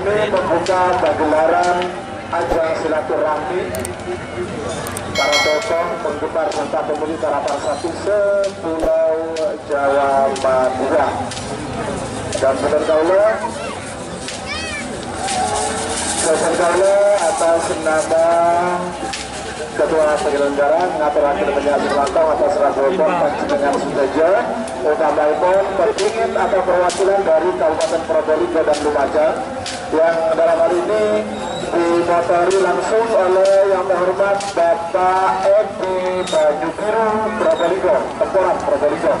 ini membuka pagelaran ajang silaturahmi para tokoh, penggemar serta pemilih Tarapan 1 sepulau Jawa Madura. Dan sebenarnya atas nama Ketua Penyelenggara mengaturakan menyambut langkah atas Rasulullah Panjenengan Suteja utamaipun pentingin atau perwakilan dari Kabupaten Probolinggo dan Lumajang yang dalam hal ini dimotori langsung oleh yang terhormat Bapak Edi Baju Biru Probolinggo, Temporan Probolinggo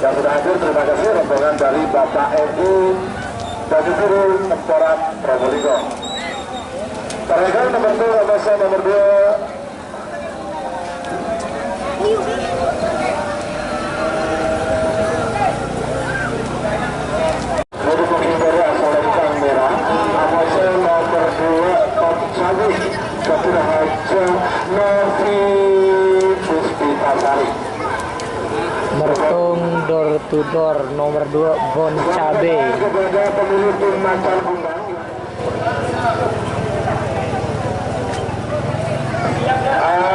yang sudah hadir. Terima kasih rombongan dari Bapak Edi Baju Biru Temporan Probolinggo. Terakhir nomor 2, nomor 2 Mertung door to door nomor 2 Bon Cabe.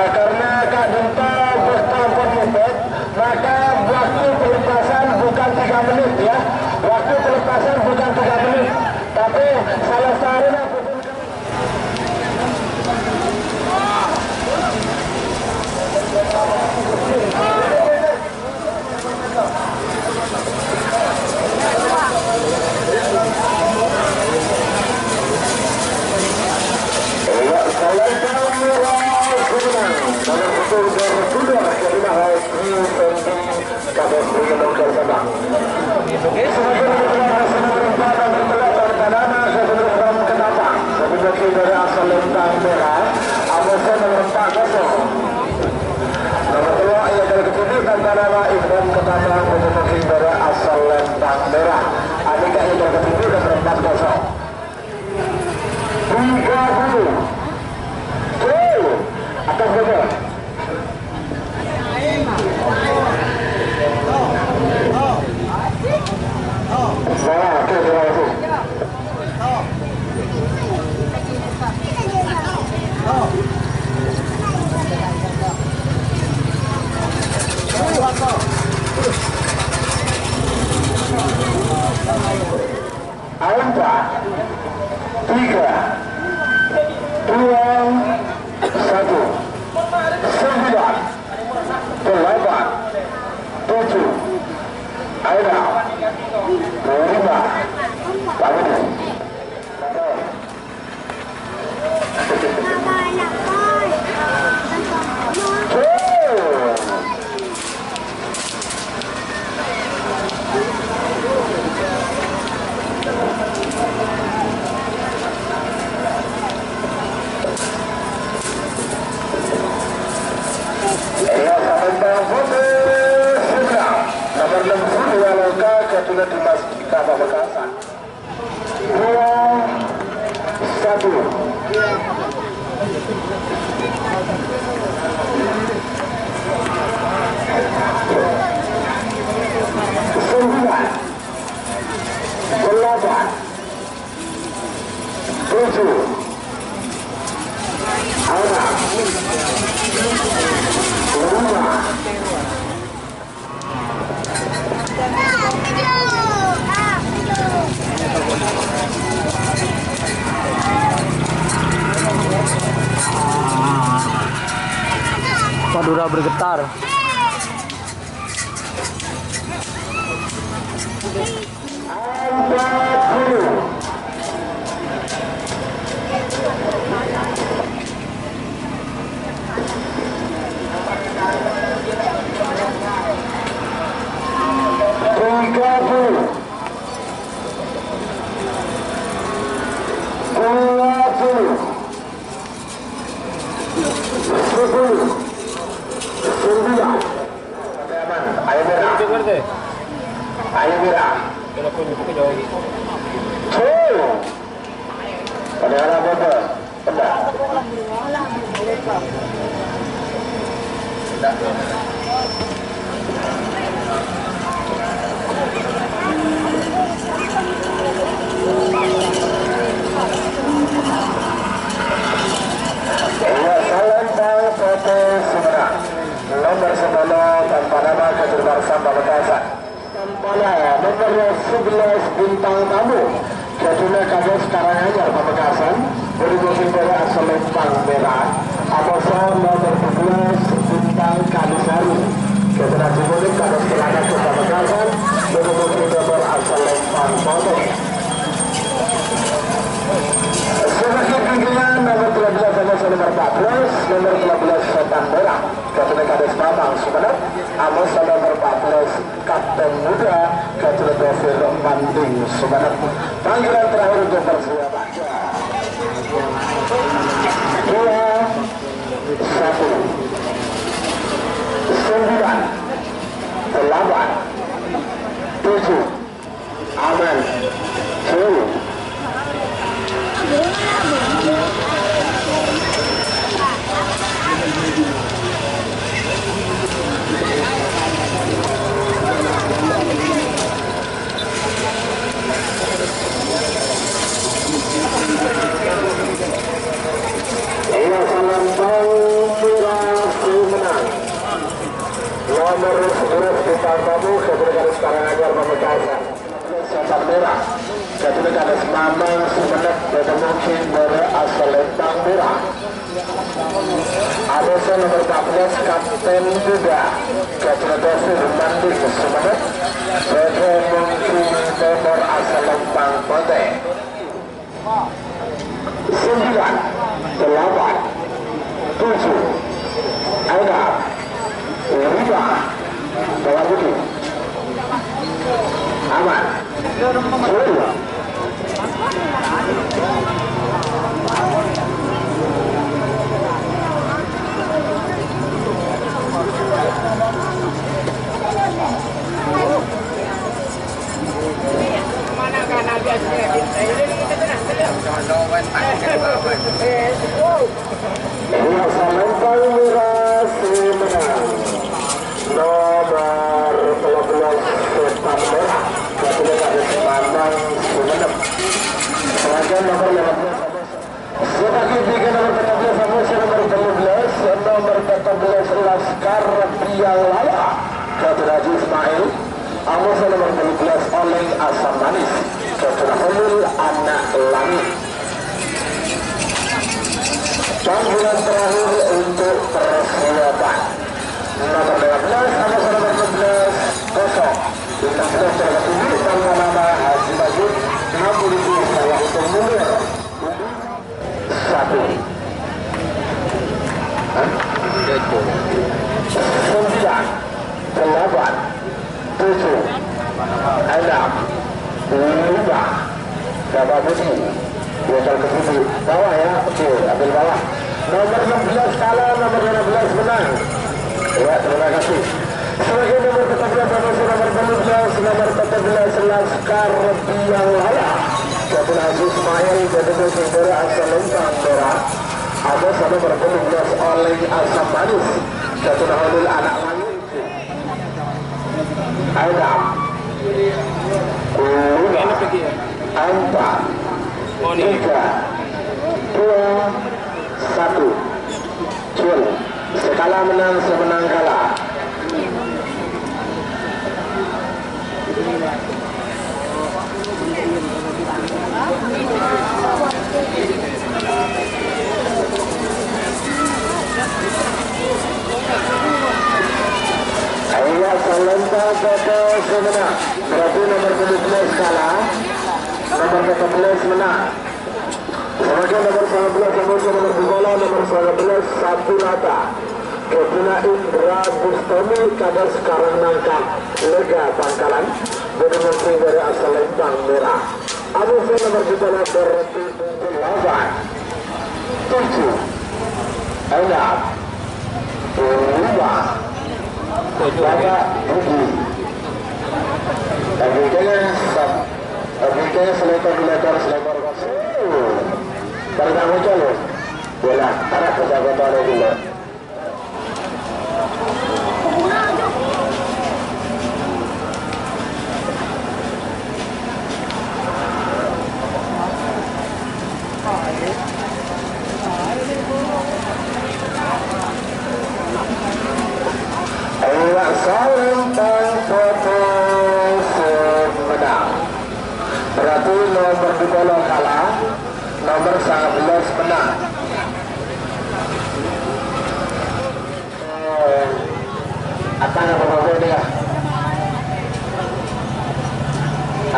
Karena Kak Dinta bertampon mudik, maka waktu pelepasan bukan 3 menit ya. Waktu pelepasan bukan 3 menit, tapi salah satunya dari asal lentang merah, Amosa nomor 4 kosong. Nomor 2 yang dari ketujuh Kantanama Ibrahim Ketapang Komposisi dari asal lentang merah. Adika yang dari ketujuh dan 4 kosong. 30. Atas betul. Salah, oke, terima kasih. Angka 3, 2, 1, 9, 8, 7, Aida, 5, Pamini. Nomor 6 Waloka Ketua Dimas Kita Pamekasan 2, 1. Madura bergetar. Ayo Mira. Pada arah apa? Tidak. 17 bintang tamu Jaduna Kades Karanganyar Pamekasan berdiri dari asal Lempang Merah atau nomor 11 bintang Kalisari Jaduna Cibudik Kades Kelana ke Pamekasan berdiri dari asal Lempang Potong. Sebagai pimpinan nomor 13 sama nomor 14 nomor 13 Setan Merah Jaduna Kades Mamang Sumeneb Amos nomor 14 Kapten Muda Jaduna Gofir Banding Sumeneb. Panggilan terakhir untuk persiapan 2 1 9 8 7 aman 10. Nomor 11 bintang tamu Jaduna Kades Karanganyar Pamekasan Setan Merah Jaduna Kades Mamang Sumeneb mungkin dari asal Lempang Merah. Ada nomor 14 Kapten Muda Jaduna Gofir Banding Sumeneb mungkin nomor asal Lempang Poteng. 9 8 7 Aina 5 Bawah Putih aman 10. Lempang Merah menang nomor 12 Setan Merah Jaduna Kades Mamang Sumeneb. Selanjutnya nomor 15 sebagai tiga nomor 14 nomor 12 nomor 14 Laskar Biang Lala Jaduna Haji Ismail Amos nomor 12 Oleng Asam Manis Jaduna Hulul Anak Langit. Panggilan terakhir untuk persiapan nomor 15 Amos nomor 11 kosong bintang 11 terhadap ini tanpa nama Haji Majid 60 saya untuk mundur 1 9 8 7 6 5 Bapak Putih bocor ke situ bawah ya, oke ambil bawah. Nomor 16 kalah, nomor 15 menang ya, terima kasih. Sebagai nomor 14 nomor 12 nomor 14 Laskar Biang Lala Jaduna Haji Ismail Jaduna Sindora asal Lempang Merah. Ada nomor 12 Oleng Asam Manis Jaduna Hulul Anak Langit. Aina 4 3 2 1 Cul sekala menang semenang kalah. Ayo Salenta Kota semenang berarti nomor 17 kalah, nomor 14 menang. Sebagai nomor 19 nomor bola nomor 19 satu rata Jaduna Indra Bustami Kades Karangnangka Lega Pangkalan bermenteri dari asal Lempang Merah. Abu nomor bola berarti 8 7 Aina 5 Bapak Budi Abikanya selekor Karena muncul bola arah pejabat oleh dulu. Ayo salam tanpa menang. Polo kalah, nomor 11 menang. Apa yang berapa ini ya?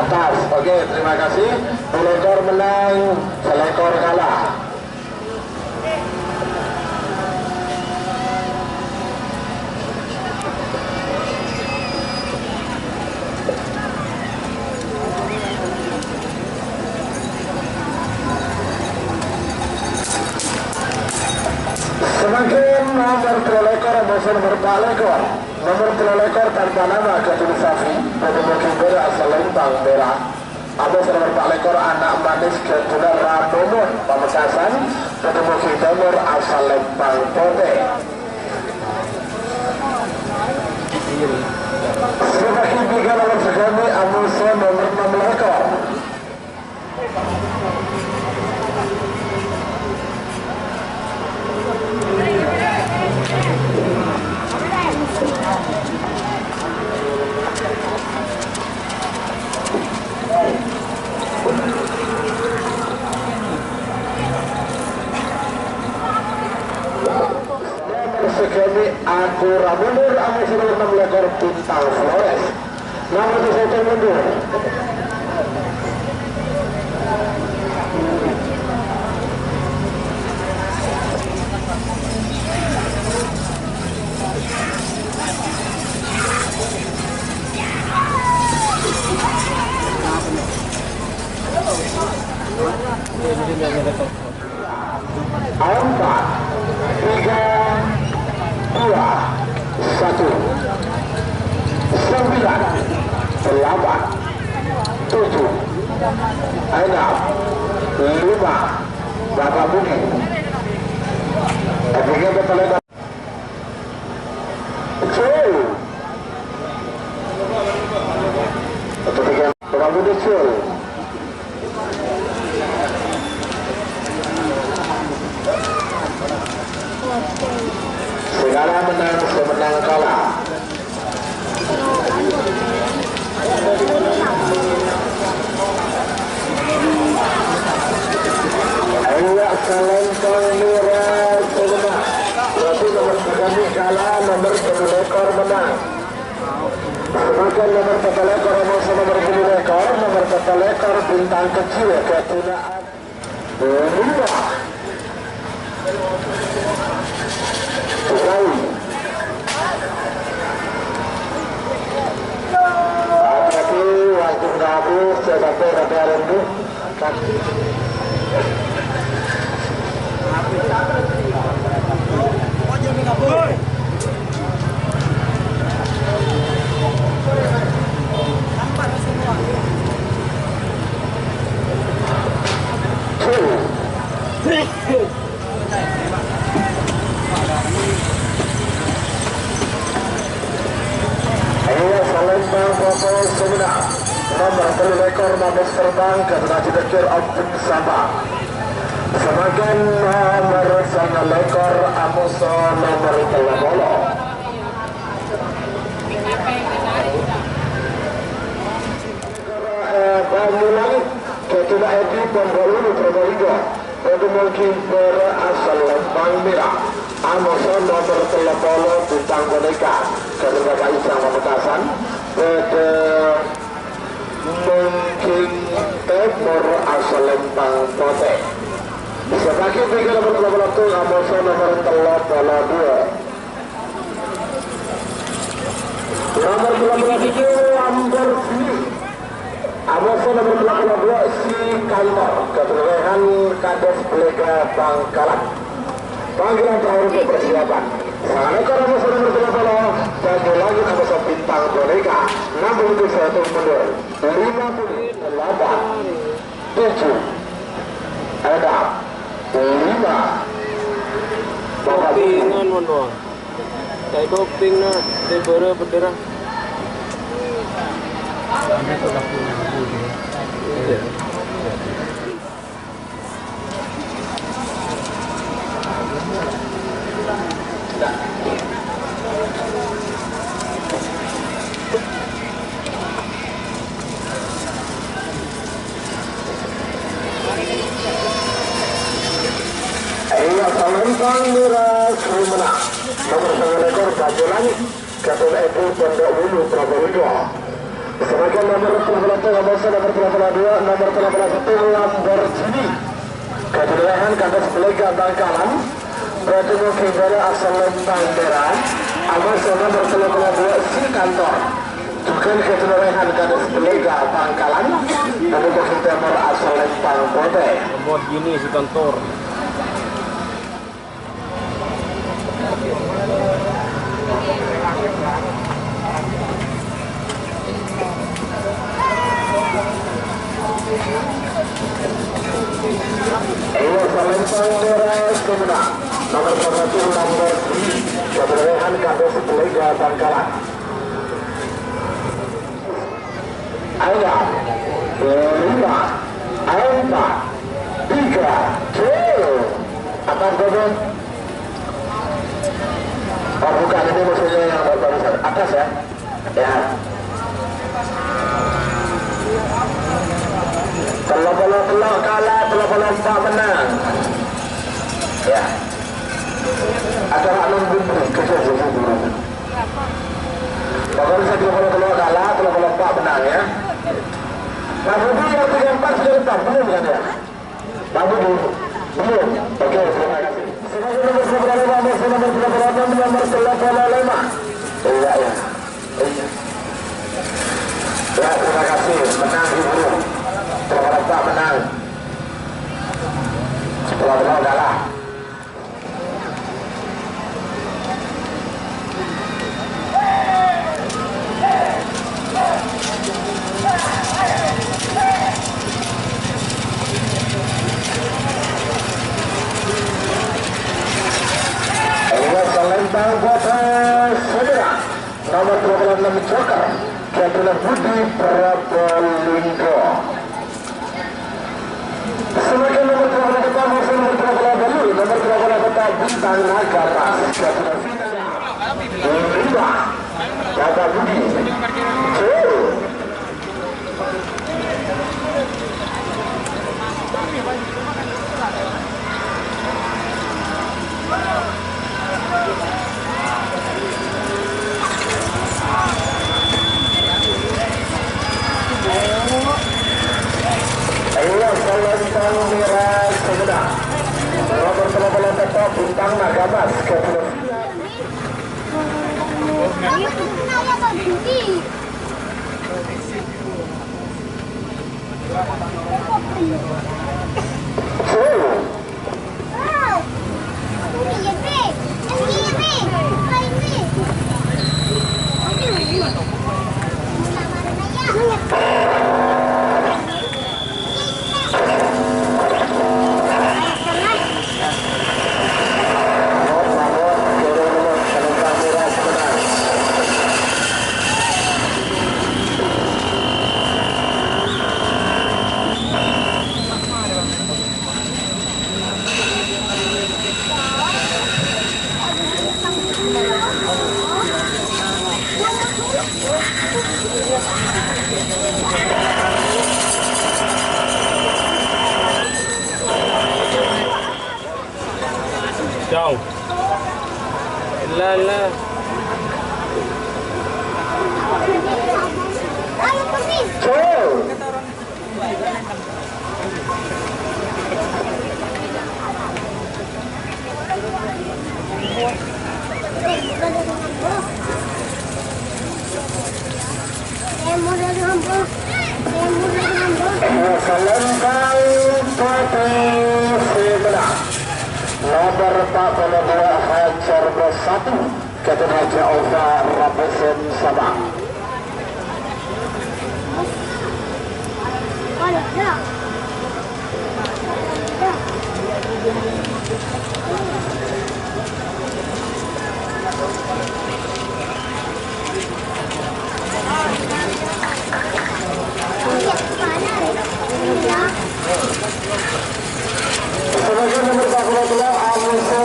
Atas, oke, terima kasih. 2 ekor menang, 1 ekor kalah. Semakin nomor 3 ekor, nomor 4 ekor. Nomor 3 ekor tanpa nama Ketul Safi, Ketemu Kiber asal Lembang Merah. Ada nomor 4 ekor anak manis Ketulan Radomon Pamekasan, Ketemu Kiber asal Lembang Pote. Semakin 3 nomor segami Amuson nomor 6 ekor. Segini aku mundur ame nomor 6 ekor Bintang Flores. Nomor 1 mundur. Empat, 3, 2, 1, 9, 8, 7, 6, 5, 4, 3, 2, 1, segala menang semenang kalah. Ayo Selempang Merah semenang. Berarti nomor 3 kalah, nomor 10 ekor menang. Semakin nomor 1 ekor nomor 10 ekor, nomor 1 ekor Bintang Kecil Ketunaan 5. Hati-hati waktu sudah habis, saya sampai hari ini. Nomor 10 ekor Mabes Terbang Generasi Dekir Optim Sabah. Semakin nomor 9 ekor Amuso nomor 3 Banyu Langit Ketuna Edi Pembolulu Probolinggo. Untuk mungkin berasal Lembang Merah. Amuso nomor 3 Bintang Boneka Ketua Kaisang Pamekasan. Mungkin Timur asal Lembang Pote. Sebagai tiga nomor 8 Amoso nomor 32. Nomor 12 itu Amber Sini. Amoso nomor 82 si Kaimor keterlehan Kades Belega Bangkalan. Panggilan terakhir untuk persiapan. Sang ekor Amoso nomor 30 dan lagi Amoso Bintang Boneka. 61 mundur. 58 7 ada 5 Dopingan mono. Kayak doping na, debera bendera. Salembang Miras menang. Nomor 9 ekor Baju Langit Ketua Ebu Pondok Bulu Probolinggo. Sebagai nomor 32 nomor 31 Lamborghini Kedulahan Kandas Belega Bangkalan Bratimo Kibara asal Lembang Merah Amas nomor 32 si kantor Bukan kedulahan Kandas Belega Bangkalan Bratimo Kibara asal Lembang Bote Lamborghini si kantor. Ini Salembang Miras menang. Nomor 1 Lamborghini Kedulahan Kandas Belega Bangkalan. Ayo, 5, 4, 3, 2. Atas gobek. Oh bukan, ini musuhnya yang barusan atas ya. Ya. Telok kalah, telok menang. Ya. Ada alam bumbu kesesuaian dulu. Pokoknya saya telok kalah, telok menang ya. Pak Budi yang 34 sudah tetap belum kan ya? Pak Budi belum. Oke, terima kasih. Sebagai nomor 35, nomor 35. Iya ya. Ya, terima kasih. Menang Ibu. Telok menang. Telok kalah. Salembang Kota Saudara nomor 26 Joker Ketua Budi Probolinggo. Sebagai nomor 28 masih nomor 28 nomor 28 Bintang Nagara Ketua Bintang Kata Budi Salembang Miras Sumedang nomor 38 Bintang Nagamas Ketua Jauh. Lala. Nomor 42 Hajar Bersatu Ketua Raja Ova Rapesen Sabang. Sebagai nomor 42 Amuso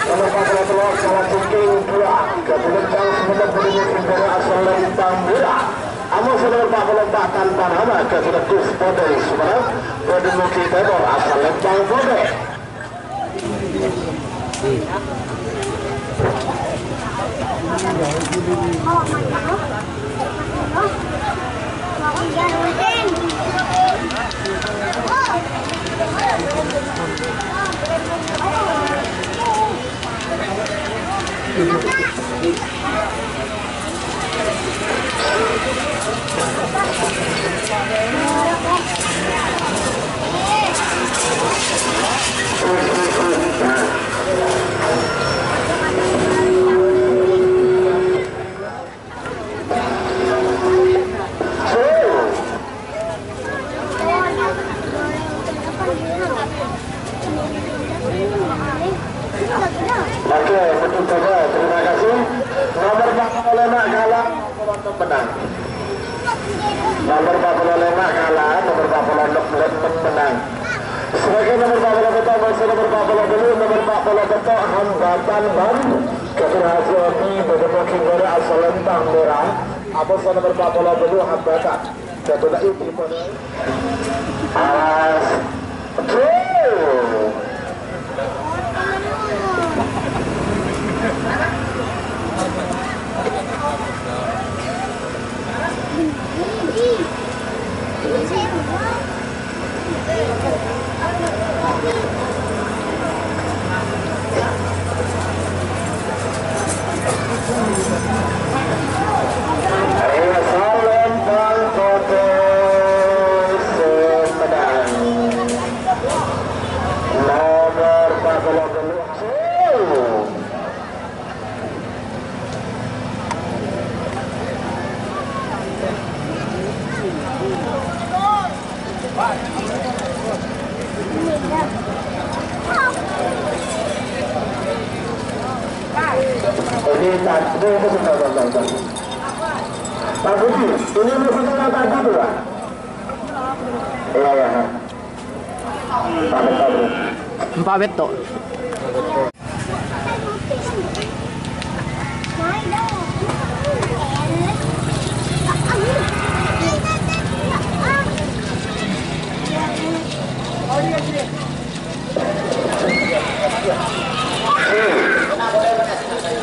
Nomor 42 Salah Cingking 2 Kebencang Semenit Berdiri Impera Asal Lentang Murah Amuso nomor 44 tanpa nama Kebencang Kus Bodai Sumenep Berdiri Tebor Asal Lentang Bodai Oke, betul saja. Terima kasih. Nomor 45 kalah, nomor 6 menang. Nomor 45 kalah, nomor 46 menang. Sebagai nomor 40 masih nomor 40 dulu, nomor 40 betul hambatan baru keberhasilan ini beberapa kinggara asal lentang merah. Apa nomor 40 dulu hambatan. Jatuh lagi pada alas. Pak Budi, ini musuhnya apa tadi Pak? Iya. Empat beto.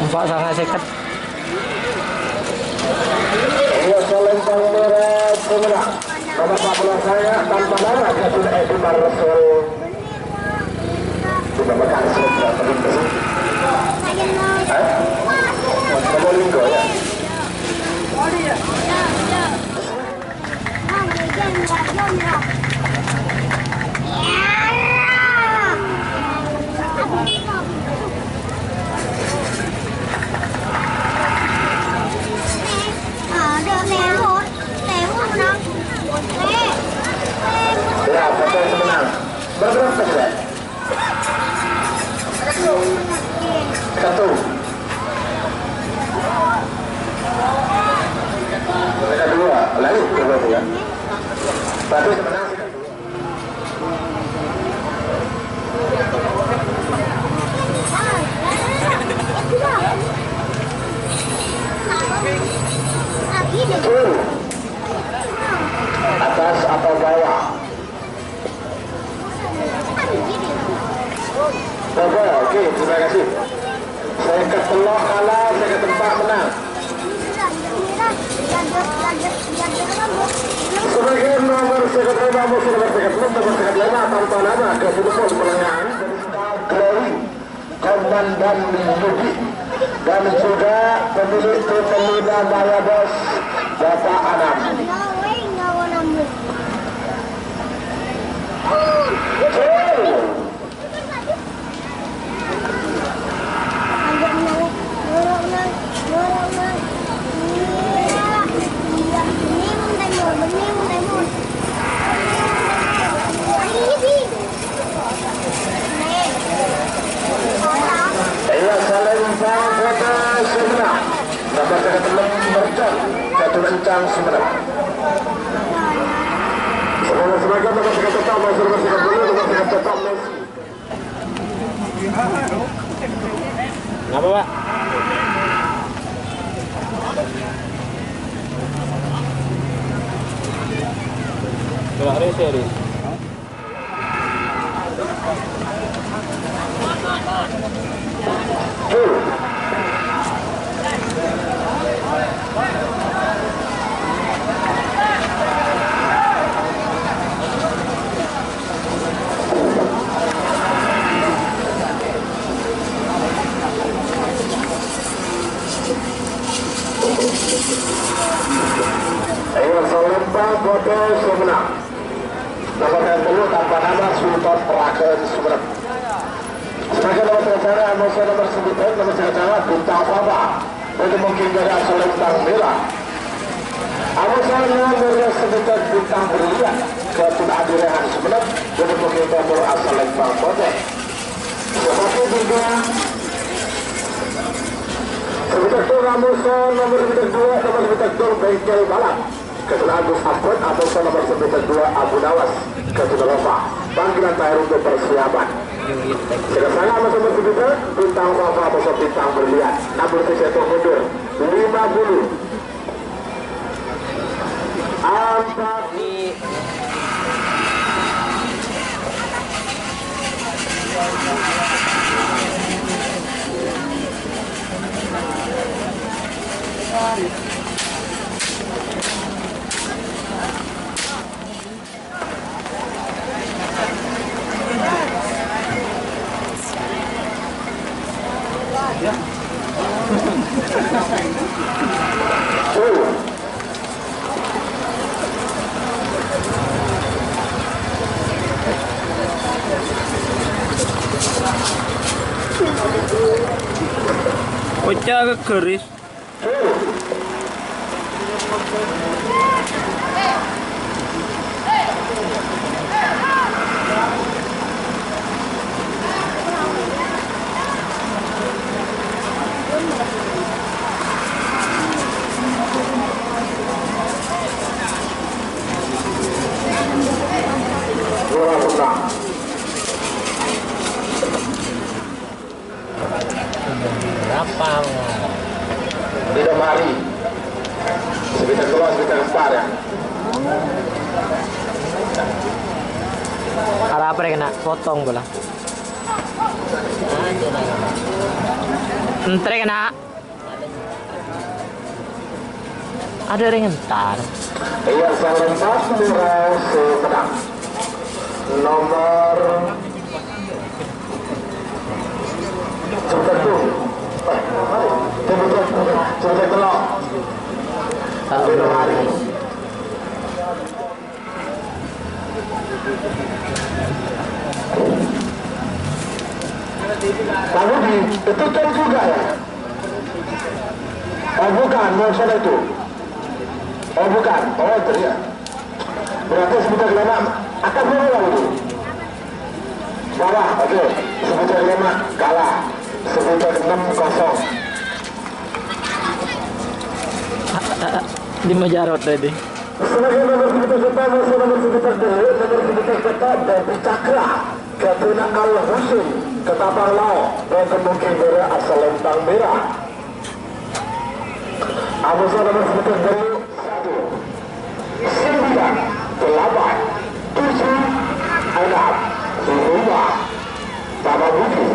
Empat sangat sekat. Iya, selempang merah semua. Nomor 40 saya tanpa nama Gatul Edi Marsul. Sudah makan sudah terus. Nomor linggo ya. Ya, betul menang. Berapa sudah? Satu. Mereka dua, lalu kedua ya. Berarti menang. Atas atau bawah? Oke, terima kasih. Saya ke telok kalah, saya ke tempat menang. Sebagai nomor sekretaris nomor sekretaris tanpa nama ke telepon pelengahan Glory Komandan Yudi dan juga pemilik Pemuda Maya Bos Bapak Anam. Kencang sebenarnya. Sebagai nomor sekitar tetap masih nomor sekitar dulu nomor sekitar tetap Messi. Ngapa Pak? Gerak race ya, Ayo Salembang Bodo Sumenang. Nomor yang dulu tanpa nama Sultan Perakan Sumenang. Sebagai nomor sejarah nomor 9 nomor sejarah Bintang Faba. Itu mungkin dari Salembang Merah. Amusan nomor 9 Bintang Berlian ke Adirehan Sumenang. Itu mungkin dari Salembang Bodo. Seperti juga sebentar tu Ramusan nomor 2 nomor 2 Bengkel Balak Ketua Agus Ahmad atau nomor 2 Abu Nawas Ketua Lofa panggilan terakhir untuk persiapan sedangkan nomor 9 Bintang Wafa atau Bintang Berlian namun saya mundur 50 Ampak Bocah ke keris. Berapa? Tidak mari. Sebentar keluar, sebentar empar ya. Ada apa kena potong bola? Entre kena. Ada ring entar. Iya, Salembang Merah Sumenang. Nomor sebentar tu. Sebentar keluar. Tidak mari. Lalu ditutup juga ya? Oh bukan, mau sana itu. Oh bukan, oh itu ya. Berarti sebentar lama akan berapa itu? Bawah, oke. Sebentar lama kalah. Sebentar 6-0. 5 jarot tadi. Sebagai nomor sebentar kata, nomor sebentar dulu, nomor sebentar kata Devi Cakra, Ketua Al-Husin, Ketapang Lau, dan kemungkinan dari Salembang Merah. Amusan nomor sebentar dulu 1, 9, 8, 7, 6, 5, Bama Budi.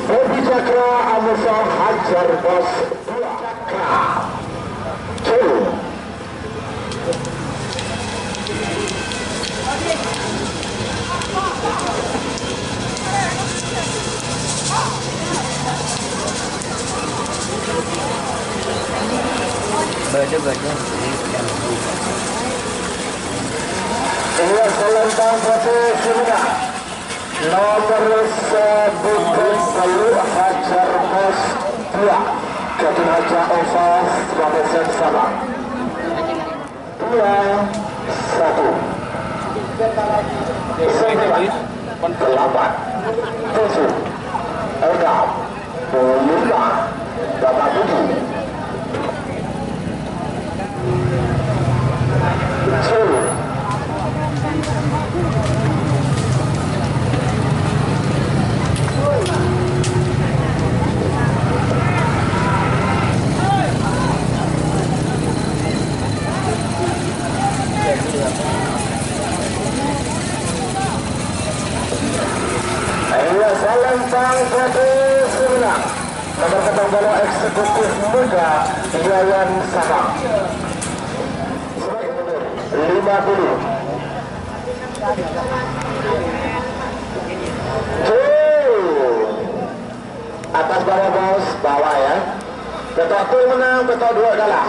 Devi Cakra, Amusan Hajar Bos Cakra. Baca-baca. Ini Salembang Bodo Sumenang. Nomor 1 Galuh Hajar Bos 2. Ketua Hajar Ovas Ramesan Sabang. 2, 1. 9, 8, 7, 6, 5, 4, 3, Ayo, ke-9 nomor ketang bola eksekutif muda Yayan Sabang 50. Atas bawah bos, bawah ya. Betul aku menang, betul 2 kalah.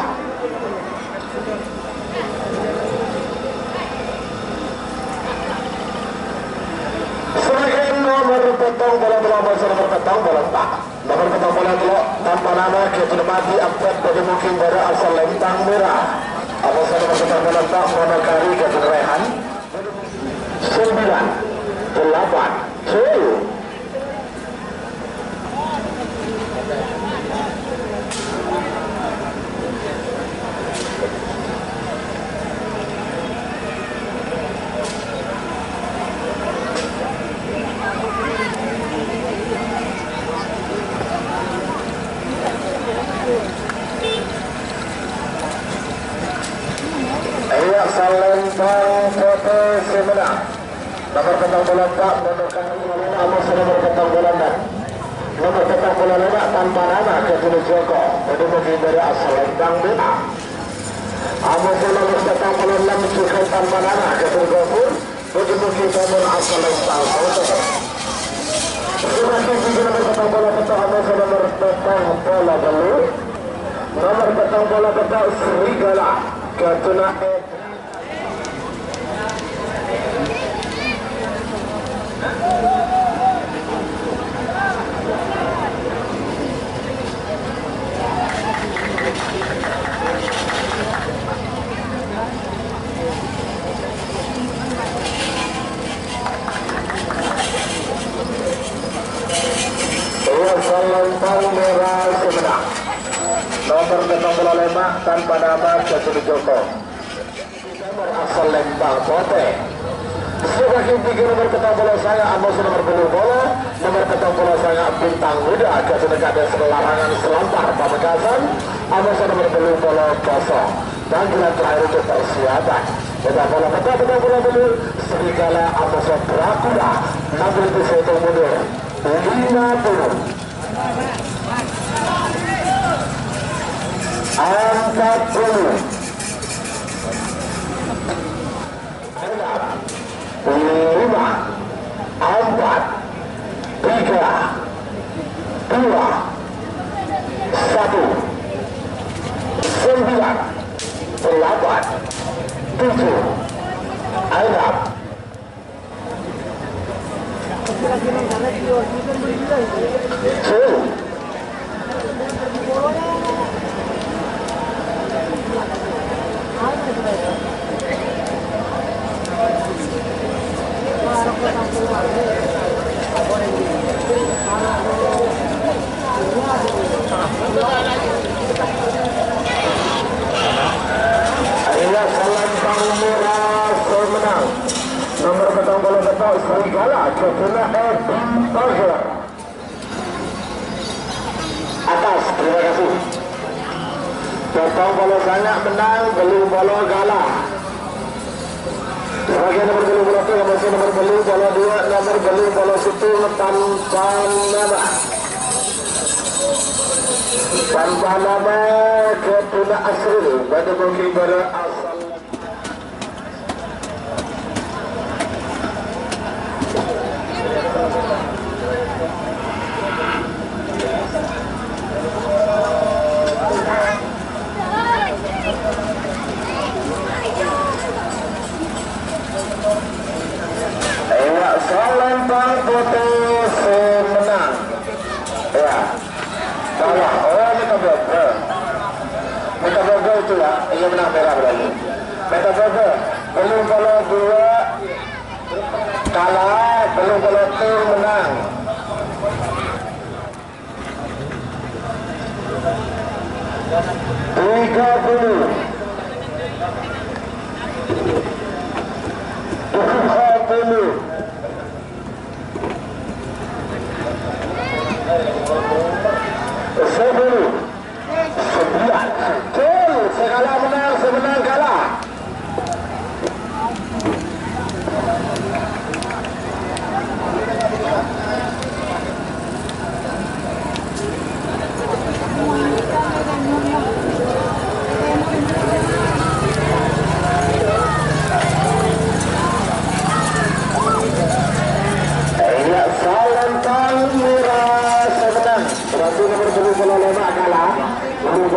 Sebagai nomor petang bola bos, nomor petang bola tak. Nomor petang bola telok tanpa nama kita mati update bagi mungkin dari asal lempang merah. Apa saja nomor petang bola tak Muhammad Kari ke Rehan 9 8 7. Salembang Kota Semenang nomor petang bola tak menukar nomor petang bola dan nomor petang bola lemak tanpa nama Ketulu Joko berdiri dari asal Lembang Bina nomor petang bola 6 juga tanpa nama Ketulu Gopur berdiri dari asal Lembang Kota semakin tinggi nomor petang bola petang nomor petang bola belu nomor petang bola petang Serigala Ketuna Salembang merah Semenang nomor petang bola lemak tanpa nama Ketulu Joko nomor asal Lembang Kote sebagai 3 nomor petang bola saya Amos nomor belu bola nomor petang bola saya Bintang Muda Ketulu Kades Larangan Selantar Pamekasan Amos nomor belu bola kosong dan jalan terakhir untuk persiapan petang bola belu Serigala Amos Brakula 61 mundur 50 40 5 4 3 2 1 9 8 7 6 nomor petang bola betul Serigala Ketuna Tiger atas, terima kasih. Petang bola sangat menang belum bola gala sebagai nomor belum bola itu nomor belum bola 2 nomor belum bola 1 tanpa nama Ketuna Asrul pada mungkin pada asal Salembang Kota Semenang ya bawah Meta Burger itu ya ia menang merah berarti Meta Burger belum bola 2 kalah belum bola tur menang 30 segala menang semenang kalah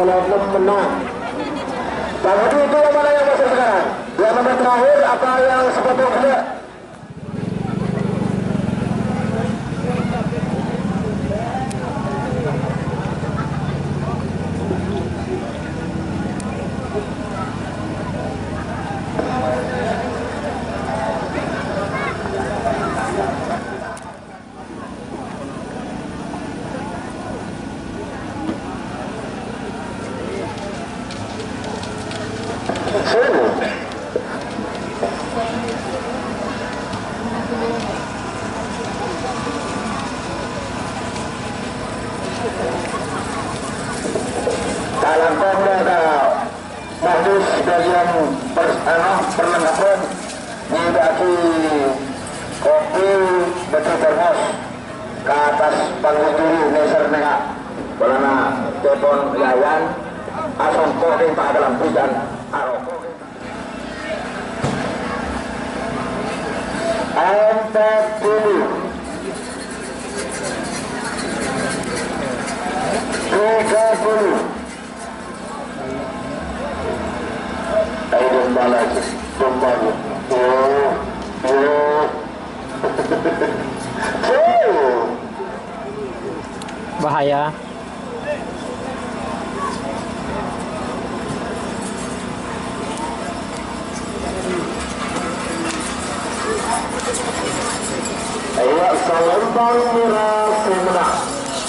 bola 6 menang. Jadi itu yang mana yang masuk sekarang? Yang nomor terakhir apa yang sepatutnya? Dalam tanda modus bagian perlengkapan dibagi kopi betul termos ke atas panggung dulu neser nengak balana telepon layan asal kopi tak dalam hujan arok empat dulu 30 ayo balas kembali. Bahaya. Ayo Salembang Merah Semenang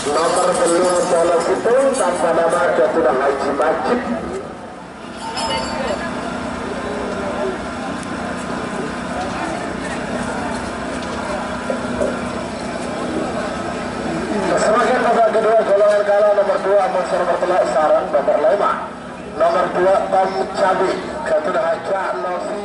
nomor belum bola situ tanpa nama sudah Haji Majid. Semakin babak kedua golongan kalah nomor 2 Mansur Bertelak Sarang babak lima nomor 2 Tom Cabi ketudah Cak Novi